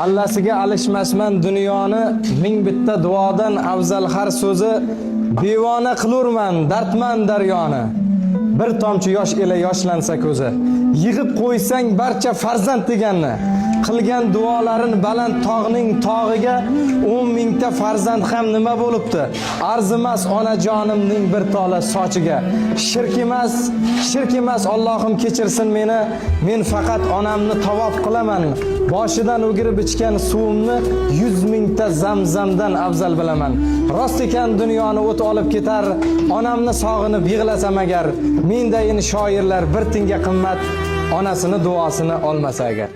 Allasiga alishmasman dunyoni, ming bitta duodan afzal har so'zi. Bevona qilurman, dardman daryoni. Bir tomchi yosh ila yoshlansa ko'zi. Yig'ib qo'ysang barcha farzand deganni. Qilgan duolarin baland tog'ning tog'iga 10 mingta farzand ham nima bo'libdi? Arzimas onajonimning bir tola sochiga. Shirk emas Allohim kechirsin meni. Men faqat onamni tavof qilaman. Boshidan o'girib ichgan suvimni 100 mingta zamzamdan afzal bilaman. Rost ekan dunyoni o't olib ketar. Onamni sog'inib yig'lasam agar, mendayin shoirlar bir tinga qimmat, onasini duosini olmasa agar.